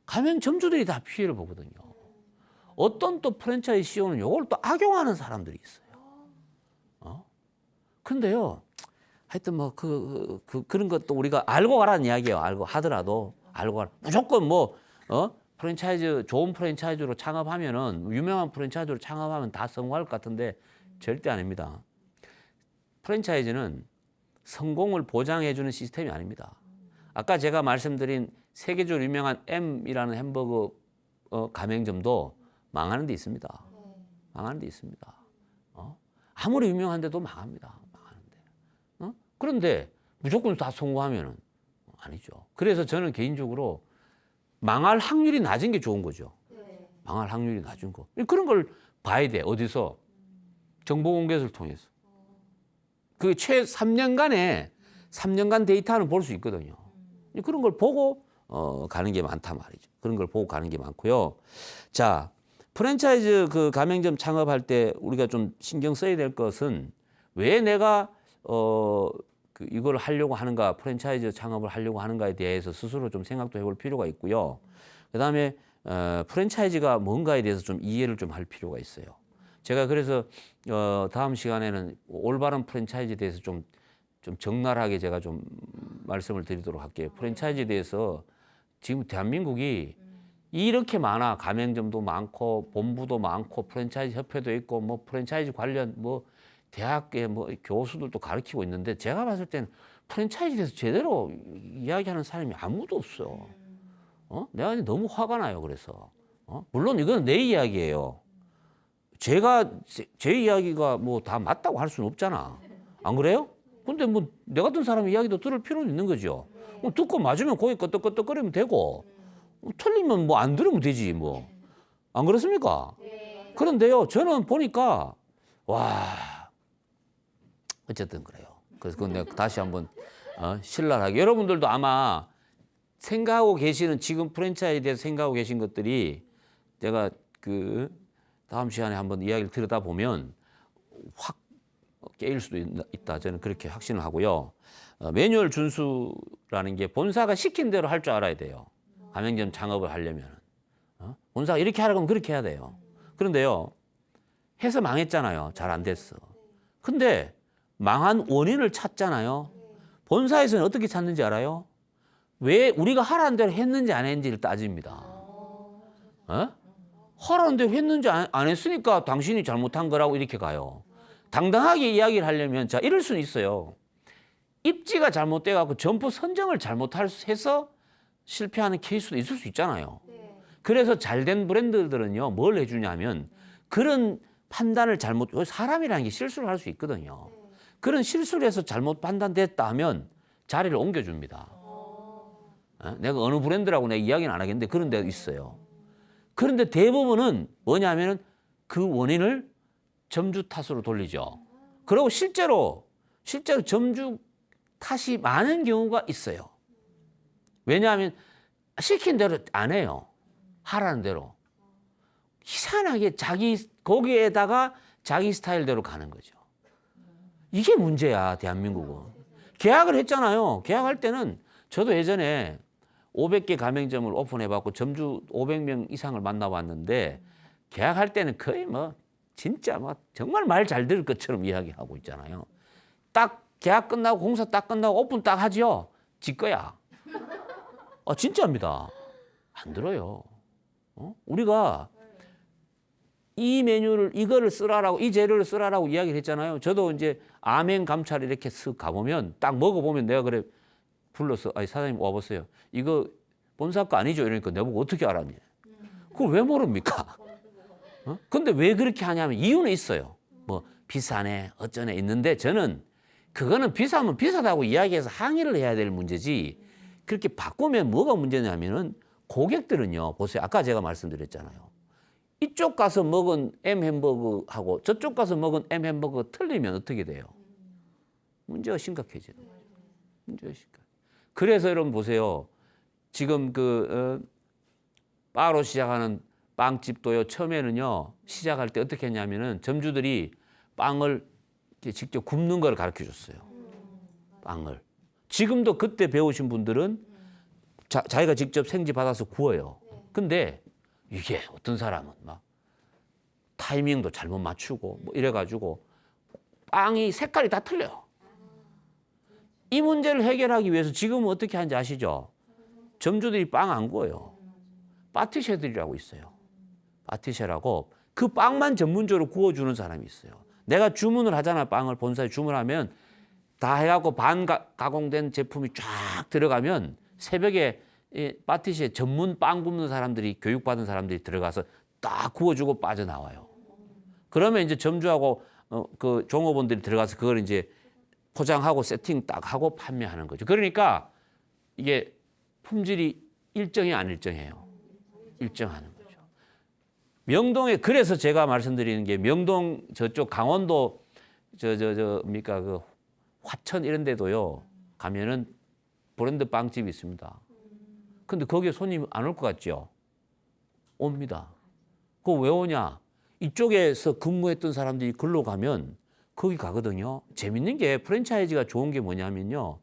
가맹점주들이 다 피해를 보거든요. 어떤 또 프랜차이즈 CEO는 이걸 또 악용하는 사람들이 있어요. 근데요, 하여튼 뭐 그런 것도 우리가 알고 가라는 이야기예요. 알고 하더라도 알고 가라. 무조건 프랜차이즈 좋은 프랜차이즈로 창업하면은 유명한 프랜차이즈로 창업하면 다 성공할 것 같은데 절대 아닙니다. 프랜차이즈는 성공을 보장해주는 시스템이 아닙니다. 아까 제가 말씀드린 세계적으로 유명한 M이라는 햄버거 가맹점도 망하는 데 있습니다. 망하는 데 있습니다. 아무리 유명한데도 망합니다. 망하는데. 그런데 무조건 다 성공하면은 아니죠. 그래서 저는 개인적으로 망할 확률이 낮은 게 좋은 거죠. 망할 확률이 낮은 거. 그런 걸 봐야 돼. 어디서? 정보 공개서를 통해서. 그 최 3년간 데이터는 볼 수 있거든요. 그런 걸 보고 가는 게 많단 말이죠. 그런 걸 보고 가는 게 많고요. 자, 프랜차이즈 그 가맹점 창업할 때 우리가 좀 신경 써야 될 것은 왜 내가 이걸 하려고 하는가, 프랜차이즈 창업을 하려고 하는가에 대해서 스스로 좀 생각도 해볼 필요가 있고요. 그다음에 프랜차이즈가 뭔가에 대해서 좀 이해를 좀 할 필요가 있어요. 제가 그래서 다음 시간에는 올바른 프랜차이즈에 대해서 좀 적나라하게 제가 좀 말씀을 드리도록 할게요. 프랜차이즈에 대해서 지금 대한민국이 이렇게 많아. 가맹점도 많고 본부도 많고 프랜차이즈 협회도 있고 뭐 프랜차이즈 관련 뭐 대학의 뭐 교수들도 가르치고 있는데 제가 봤을 때는 프랜차이즈에 대해서 제대로 이야기하는 사람이 아무도 없어. 내가 너무 화가 나요. 그래서 물론 이건 내 이야기예요. 제 이야기가 뭐 다 맞다고 할 수는 없잖아. 안 그래요? 근데 뭐 내 같은 사람 이야기도 들을 필요는 있는 거죠. 듣고 맞으면 고개 끄덕끄덕거리면 되고 틀리면 뭐 안 들으면 되지 뭐. 안 그렇습니까? 그런데요, 저는 보니까 와 어쨌든 그래요. 그래서 그건 내가 다시 한번 신랄하게 여러분들도 아마 생각하고 계시는 지금 프랜차이즈에 대해서 생각하고 계신 것들이 제가 그 다음 시간에 한번 이야기를 들여다 보면 확 깨일 수도 있다. 저는 그렇게 확신을 하고요. 매뉴얼 준수라는 게 본사가 시킨 대로 할 줄 알아야 돼요. 가맹점 창업을 하려면. 본사가 이렇게 하라고 하면 그렇게 해야 돼요. 그런데요, 해서 망했잖아요. 잘 안 됐어. 근데 망한 원인을 찾잖아요. 본사에서는 어떻게 찾는지 알아요? 왜 우리가 하라는 대로 했는지 안 했는지를 따집니다. 하라는 대로 했는지 안 했으니까 당신이 잘못한 거라고 이렇게 가요. 당당하게 이야기를 하려면 자 이럴 수는 있어요. 입지가 잘못돼 갖고 점포 선정을 잘못해서 실패하는 케이스도 있을 수 있잖아요. 그래서 잘된 브랜드들은요 뭘 해주냐면 그런 판단을 사람이라는 게 실수를 할 수 있거든요. 그런 실수를 해서 잘못 판단됐다 하면 자리를 옮겨줍니다. 내가 어느 브랜드라고 내가 이야기는 안 하겠는데 그런 데가 있어요. 그런데 대부분은 뭐냐면은 그 원인을 점주 탓으로 돌리죠. 그리고 실제로 점주 탓이 많은 경우가 있어요. 왜냐하면 시킨 대로 안 해요. 하라는 대로. 희한하게 거기에다가 자기 스타일대로 가는 거죠. 이게 문제야, 대한민국은. 계약을 했잖아요. 계약할 때는 저도 예전에 500개 가맹점을 오픈해봤고 점주 500명 이상을 만나봤는데 계약할 때는 거의 진짜 정말 말 잘 들을 것처럼 이야기하고 있잖아요. 딱 계약 끝나고 공사 딱 끝나고 오픈 딱 하죠. 지 거야. 진짜입니다. 안 들어요. 우리가 이 메뉴를 이거를 쓰라라고 이 재료를 쓰라라고 이야기를 했잖아요. 저도 이제 아멘 감찰 이렇게 쓱 가보면 딱 먹어보면 내가 그래 불러서 사장님 와보세요. 이거 본사 거 아니죠? 이러니까 내보고 어떻게 알았냐. 그걸 왜 모릅니까? 근데 왜 그렇게 하냐면 이유는 있어요. 비싸네 어쩌네 있는데 저는 그거는 비싸면 비싸다고 이야기해서 항의를 해야 될 문제지 그렇게 바꾸면 뭐가 문제냐면은 고객들은요. 보세요. 아까 제가 말씀드렸잖아요. 이쪽 가서 먹은 M 햄버거하고 저쪽 가서 먹은 M 햄버거 틀리면 어떻게 돼요? 문제가 심각해지는 거죠. 문제가 심각. 그래서 여러분 보세요. 지금 바로 시작하는 빵집도요. 처음에는요. 시작할 때 어떻게 했냐면은 점주들이 빵을 이렇게 직접 굽는 걸 가르쳐 줬어요. 빵을. 지금도 그때 배우신 분들은 자기가 직접 생지 받아서 구워요. 근데 이게 어떤 사람은 막 타이밍도 잘못 맞추고 이래가지고 빵이 색깔이 다 틀려요. 이 문제를 해결하기 위해서 지금은 어떻게 하는지 아시죠? 점주들이 빵 안 구워요. 파티셰들이라고 있어요. 파티셰라고 그 빵만 전문적으로 구워주는 사람이 있어요. 내가 주문을 하잖아. 빵을 본사에 주문하면 다 해갖고 가공된 제품이 쫙 들어가면 새벽에 파티시에 전문 빵 굽는 사람들이 교육받은 사람들이 들어가서 딱 구워주고 빠져나와요. 그러면 이제 점주하고 그 종업원들이 들어가서 그걸 이제 포장하고 세팅 딱 하고 판매하는 거죠. 그러니까 이게 품질이 일정이 안 일정해요. 일정하는 거죠. 명동에 그래서 제가 말씀드리는 게 명동 저쪽 강원도 뭡니까 그 화천 이런 데도요 가면은 브랜드 빵집이 있습니다. 근데 거기에 손님 안 올 것 같죠? 옵니다. 그거 왜 오냐? 이쪽에서 근무했던 사람들이 글로 가면 거기 가거든요. 재밌는 게 프랜차이즈가 좋은 게 뭐냐면요.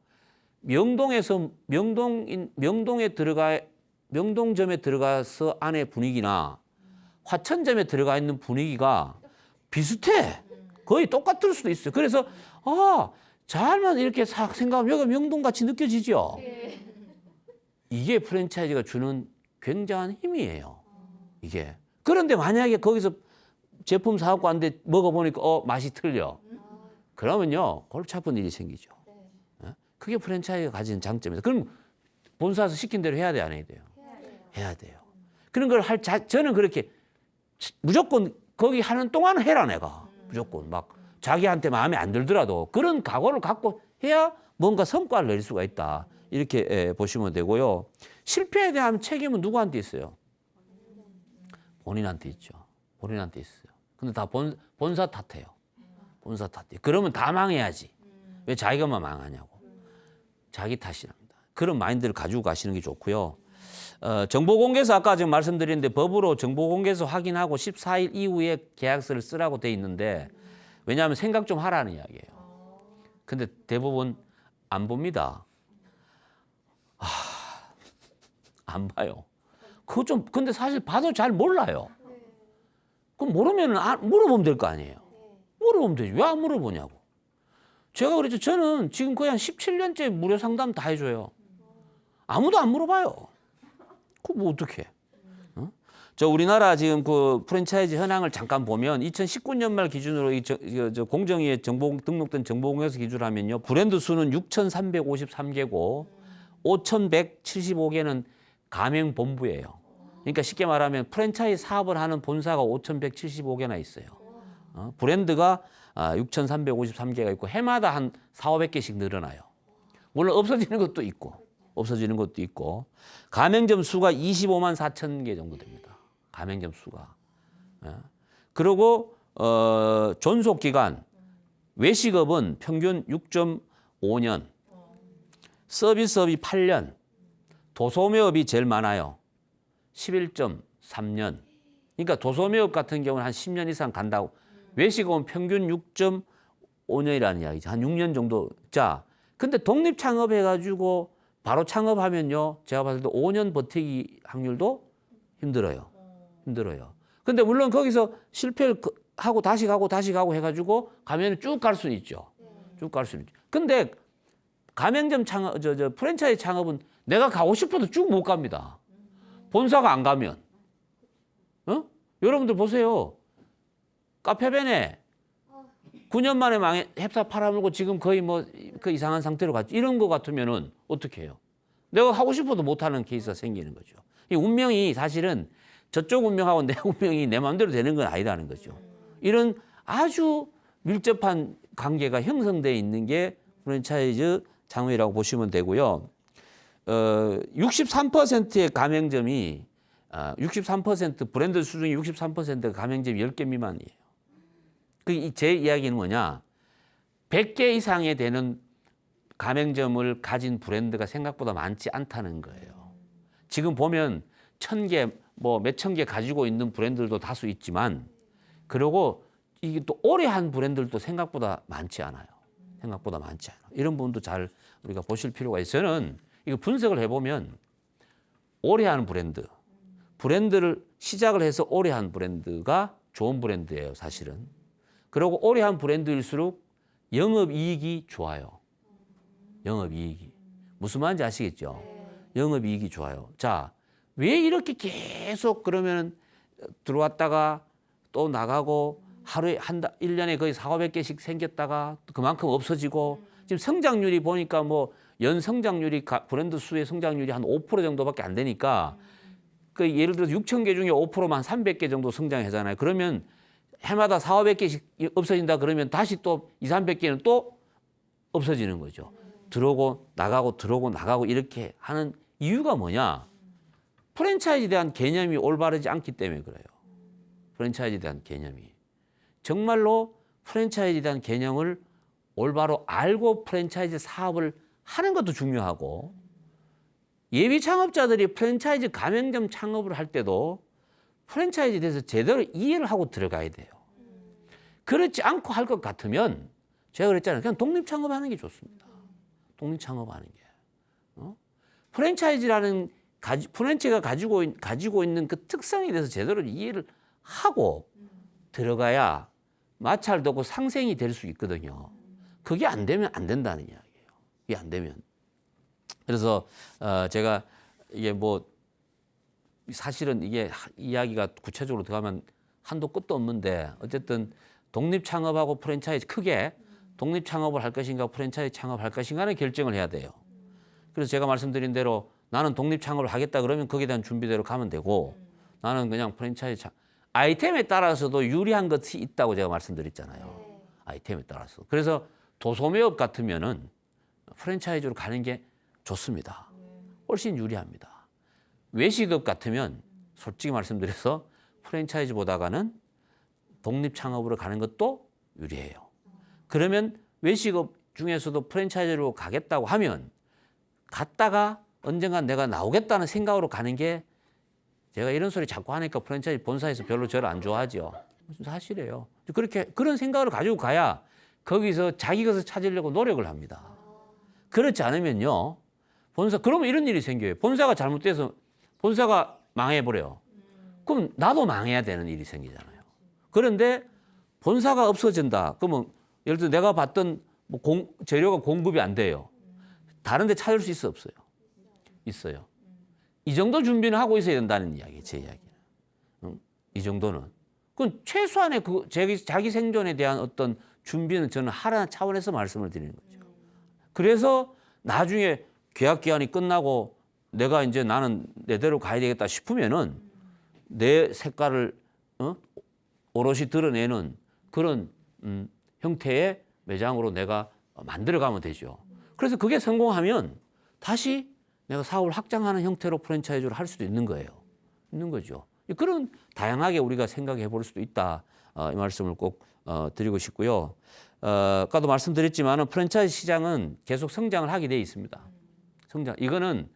명동점에 들어가서 안에 분위기나 화천점에 들어가 있는 분위기가 비슷해. 거의 똑같을 수도 있어요. 그래서 잘만 이렇게 싹 생각하면 여기가 명동같이 느껴지죠. 이게 프랜차이즈가 주는 굉장한 힘이에요. 이게. 그런데 만약에 거기서 제품 사갖고 왔는데 먹어보니까 맛이 틀려. 그러면요 골치 아픈 일이 생기죠. 그게 프랜차이즈가 가진 장점이다. 그럼 본사에서 시킨 대로 해야 돼, 안 해야 돼요? 해야 돼요. 그런 걸 저는 그렇게 무조건 거기 하는 동안 해라 내가. 무조건 막 자기한테 마음에 안 들더라도 그런 각오를 갖고 해야 뭔가 성과를 낼 수가 있다. 이렇게 보시면 되고요. 실패에 대한 책임은 누구한테 있어요? 본인한테 있죠. 본인한테 있어요. 근데 다 본사 탓해요. 본사 탓해. 그러면 다 망해야지. 왜 자기가만 망하냐고. 자기 탓이랍니다. 그런 마인드를 가지고 가시는 게 좋고요. 정보 공개서 아까 지금 말씀드렸는데 법으로 정보 공개서 확인하고 14일 이후에 계약서를 쓰라고 돼 있는데 왜냐하면 생각 좀 하라는 이야기예요. 근데 대부분 안 봅니다. 안 봐요. 그거 좀 근데 사실 봐도 잘 몰라요. 그럼 모르면 물어보면 될 거 아니에요. 물어보면 되지. 왜 안 물어보냐고. 제가 그랬죠. 저는 지금 거의 한 17년째 무료 상담 다 해줘요. 아무도 안 물어봐요. 그거 뭐 어떡해. 어? 저 우리나라 지금 그 프랜차이즈 현황을 잠깐 보면 2019년 말 기준으로 저 공정위에 등록된 정보공개서 기준하면요. 브랜드 수는 6,353개고 5,175개는 가맹본부예요. 그러니까 쉽게 말하면 프랜차이즈 사업을 하는 본사가 5,175개나 있어요. 브랜드가 6,353개가 있고 해마다 한 4,500개씩 늘어나요. 물론 없어지는 것도 있고 가맹점 수가 25만 4천 개 정도 됩니다. 가맹점 수가. 그리고 존속 기간 외식업은 평균 6.5년, 서비스업이 8년, 도소매업이 제일 많아요. 11.3년. 그러니까 도소매업 같은 경우는 한 10년 이상 간다고. 외식업은 평균 6.5년이라는 이야기죠. 한 6년 정도. 자, 근데 독립 창업해가지고 바로 창업하면요. 제가 봤을 때 5년 버티기 확률도 힘들어요. 근데 물론 거기서 실패를 하고 다시 가고 해가지고 가면 쭉 갈 수는 있죠. 근데 가맹점 창업, 프랜차이즈 창업은 내가 가고 싶어도 쭉 못 갑니다. 본사가 안 가면. 여러분들 보세요. 카페베네 9년 만에 햅사 팔아먹고 지금 거의 뭐 그 이상한 상태로 갔죠. 이런 거 같으면은 어떻게 해요? 내가 하고 싶어도 못하는 케이스가 생기는 거죠. 이 운명이 사실은 저쪽 운명하고 내 운명이 내 마음대로 되는 건 아니라는 거죠. 이런 아주 밀접한 관계가 형성되어 있는 게 프랜차이즈 창업이라고 보시면 되고요. 63%의 가맹점이 63% 브랜드 수중에 63%가 가맹점이 10개 미만이에요. 제 이야기는 뭐냐? 100개 이상에 되는 가맹점을 가진 브랜드가 생각보다 많지 않다는 거예요. 지금 보면 1,000개, 뭐 몇천 개 가지고 있는 브랜드들도 다수 있지만, 그리고 이게 또 오래 한 브랜드들도 생각보다 많지 않아요. 이런 부분도 잘 우리가 보실 필요가 있어요. 저는 이거 분석을 해보면 오래 하는 브랜드를 시작을 해서 오래 한 브랜드가 좋은 브랜드예요, 사실은. 그리고 오래 한 브랜드일수록 영업이익이 좋아요. 무슨 말인지 아시겠죠? 영업이익이 좋아요. 자, 왜 이렇게 계속 그러면 들어왔다가 또 나가고 하루에 1년에 거의 4,500개씩 생겼다가 그만큼 없어지고 지금 성장률이 보니까 뭐 연 성장률이 브랜드 수의 성장률이 한 5% 정도밖에 안 되니까 그 예를 들어서 6,000개 중에 5%만 300개 정도 성장하잖아요. 그러면 해마다 4,500개씩 없어진다 그러면 다시 또 2,300개는 또 없어지는 거죠. 들어오고 나가고 이렇게 하는 이유가 뭐냐? 프랜차이즈에 대한 개념이 올바르지 않기 때문에 그래요. 프랜차이즈에 대한 개념이. 정말로 프랜차이즈에 대한 개념을 올바로 알고 프랜차이즈 사업을 하는 것도 중요하고, 예비 창업자들이 프랜차이즈 가맹점 창업을 할 때도 프랜차이즈에 대해서 제대로 이해를 하고 들어가야 돼요. 그렇지 않고 할 것 같으면 제가 그랬잖아요. 그냥 독립 창업하는 게 좋습니다. 독립 창업하는 게. 프랜차이즈라는 프랜차이즈가 가지고 있는 그 특성에 대해서 제대로 이해를 하고 들어가야 마찰되고 상생이 될 수 있거든요. 그게 안 되면 안 된다는 이야기예요. 이게 안 되면. 그래서 제가 이게 뭐 사실은 이게 이야기가 구체적으로 들어가면 한도 끝도 없는데, 어쨌든 독립 창업하고 프랜차이즈 크게 독립 창업을 할 것인가 프랜차이즈 창업할 것인가는 결정을 해야 돼요. 그래서 제가 말씀드린 대로 나는 독립 창업을 하겠다 그러면 거기에 대한 준비대로 가면 되고, 나는 그냥 프랜차이즈 아이템에 따라서도 유리한 것이 있다고 제가 말씀드렸잖아요. 아이템에 따라서. 그래서 도소매업 같으면은 프랜차이즈로 가는 게 좋습니다. 훨씬 유리합니다. 외식업 같으면 솔직히 말씀드려서 프랜차이즈보다가는 독립 창업으로 가는 것도 유리해요. 그러면 외식업 중에서도 프랜차이즈로 가겠다고 하면 갔다가 언젠간 내가 나오겠다는 생각으로 가는 게, 제가 이런 소리 자꾸 하니까 프랜차이즈 본사에서 별로 저를 안 좋아하죠. 사실이에요. 그런 생각을 가지고 가야 거기서 자기 것을 찾으려고 노력을 합니다. 그렇지 않으면요. 그러면 이런 일이 생겨요. 본사가 잘못돼서 본사가 망해버려요. 그럼 나도 망해야 되는 일이 생기잖아요. 그런데 본사가 없어진다. 그러면 예를 들어 내가 봤던 뭐 재료가 공급이 안 돼요. 다른 데 찾을 수 있어 없어요? 있어요. 이 정도 준비는 하고 있어야 된다는 이야기예요. 제 이야기는. 이 정도는. 그건 최소한의 자기 생존에 대한 어떤 준비는 저는 하라는 차원에서 말씀을 드리는 거죠. 그래서 나중에 계약 기간이 끝나고 내가 이제 나는 내대로 가야 되겠다 싶으면은 내 색깔을 오롯이 드러내는 그런 형태의 매장으로 내가 만들어 가면 되죠. 그래서 그게 성공하면 다시 내가 사업을 확장하는 형태로 프랜차이즈를 할 수도 있는 거예요. 있는 거죠. 그런 다양하게 우리가 생각해 볼 수도 있다. 이 말씀을 꼭 드리고 싶고요. 아까도 말씀드렸지만 프랜차이즈 시장은 계속 성장을 하게 돼 있습니다. 이거는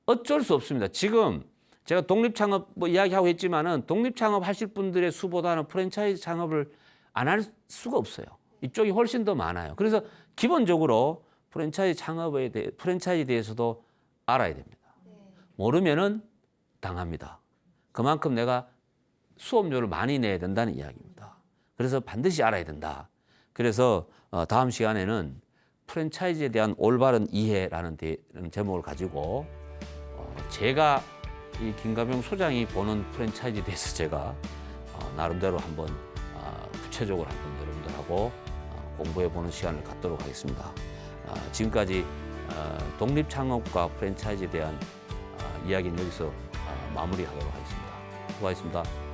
어쩔 수 없습니다. 지금 제가 독립창업 뭐 이야기하고 있지만은 독립창업 하실 분들의 수보다는 프랜차이즈 창업을 안 할 수가 없어요. 이쪽이 훨씬 더 많아요. 그래서 기본적으로 프랜차이즈에 대해서도 알아야 됩니다. 모르면은 당합니다. 그만큼 내가 수업료를 많이 내야 된다는 이야기입니다. 그래서 반드시 알아야 된다. 그래서 다음 시간에는 프랜차이즈에 대한 올바른 이해라는 제목을 가지고 제가 이 김가병 소장이 보는 프랜차이즈에 대해서 제가 나름대로 한번 구체적으로 한번 여러분들하고 공부해보는 시간을 갖도록 하겠습니다. 지금까지 독립창업과 프랜차이즈에 대한 이야기는 여기서 마무리하도록 하겠습니다. 수고하셨습니다.